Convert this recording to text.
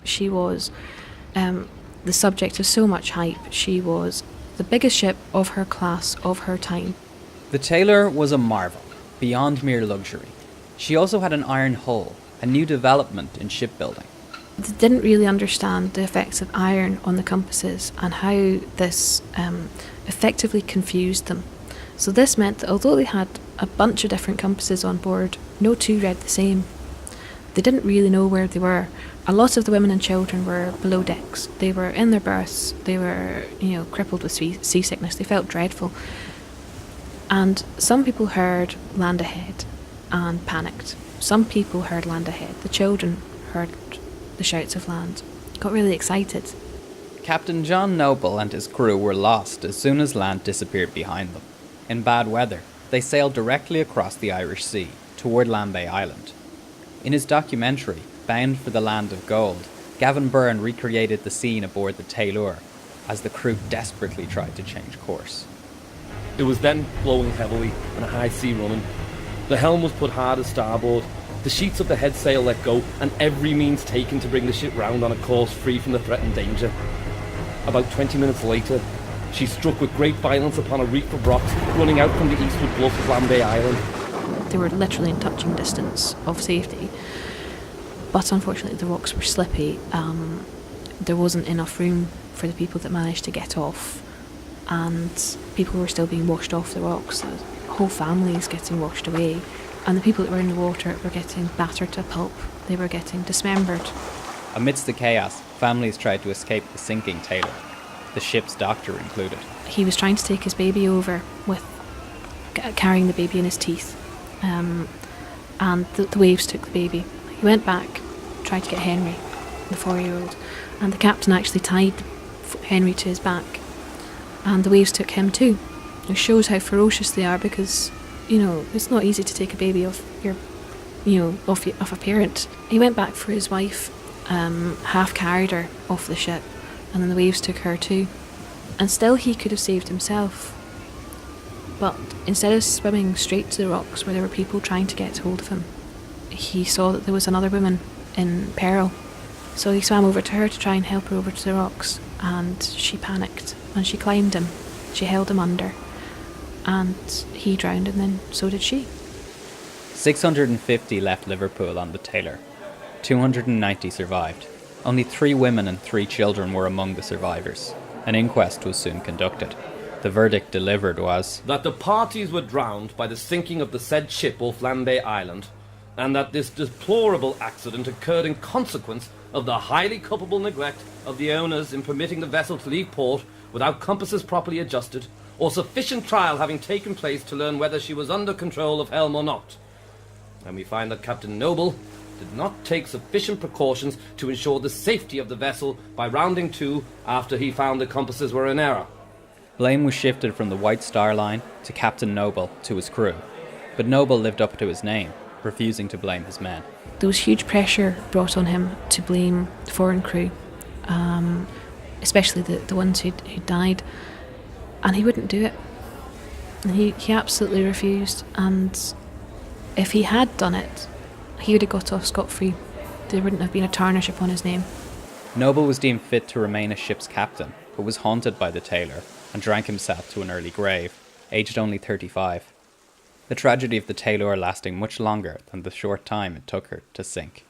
She was the subject of so much hype. She was the biggest ship of her class, of her time. The Tayleur was a marvel, beyond mere luxury. She also had an iron hull, a new development in shipbuilding. They didn't really understand the effects of iron on the compasses and how this effectively confused them. So this meant that although they had a bunch of different compasses on board, no two read the same. They didn't really know where they were. A lot of the women and children were below decks. They were in their berths. They were, crippled with seasickness. They felt dreadful. And some people heard land ahead and panicked. Some people heard land ahead. The children heard the shouts of land, got really excited. Captain John Noble and his crew were lost as soon as land disappeared behind them. In bad weather, they sailed directly across the Irish Sea, toward Lambay Island. In his documentary, Bound for the Land of Gold, Gavin Byrne recreated the scene aboard the Tayleur as the crew desperately tried to change course. It was then blowing heavily and a high sea running. The helm was put hard as starboard, the sheets of the head sail let go, and every means taken to bring the ship round on a course free from the threatened danger. About 20 minutes later, she struck with great violence upon a reef of rocks running out from the eastward bluff of Lambay Island. They were literally in touching distance of safety, but unfortunately the rocks were slippy. There wasn't enough room for the people that managed to get off, and people were still being washed off the rocks. Whole families getting washed away, and the people that were in the water were getting battered to a pulp. They were getting dismembered. Amidst the chaos, families tried to escape the sinking Tayleur, the ship's doctor included. He was trying to take his baby over, with carrying the baby in his teeth, and the waves took the baby. He went back, tried to get Henry, the 4-year-old, and the captain actually tied Henry to his back, and the waves took him too. It shows how ferocious they are, because it's not easy to take a baby off off a parent. He went back for his wife, half carried her off the ship, and then the waves took her too. And still he could have saved himself, but instead of swimming straight to the rocks where there were people trying to get hold of him, he saw that there was another woman in peril. So he swam over to her to try and help her over to the rocks, and she panicked and she climbed him. She held him under, and he drowned, and then so did she. 650 left Liverpool on the Tayleur. 290 survived. Only 3 women and 3 children were among the survivors. An inquest was soon conducted. The verdict delivered was that the parties were drowned by the sinking of the said ship off Lambay Island, and that this deplorable accident occurred in consequence of the highly culpable neglect of the owners in permitting the vessel to leave port without compasses properly adjusted, or sufficient trial having taken place to learn whether she was under control of helm or not. And we find that Captain Noble did not take sufficient precautions to ensure the safety of the vessel by rounding to after he found the compasses were in error. blame was shifted from the White Star Line to Captain Noble to his crew. But Noble lived up to his name, refusing to blame his men. There was huge pressure brought on him to blame the foreign crew, especially the ones who died, and he wouldn't do it. And he absolutely refused, and if he had done it, he would have got off scot-free. There wouldn't have been a tarnish upon his name. Noble was deemed fit to remain a ship's captain, but was haunted by the Tayleur and drank himself to an early grave, aged only 35. The tragedy of the Tayleur lasting much longer than the short time it took her to sink.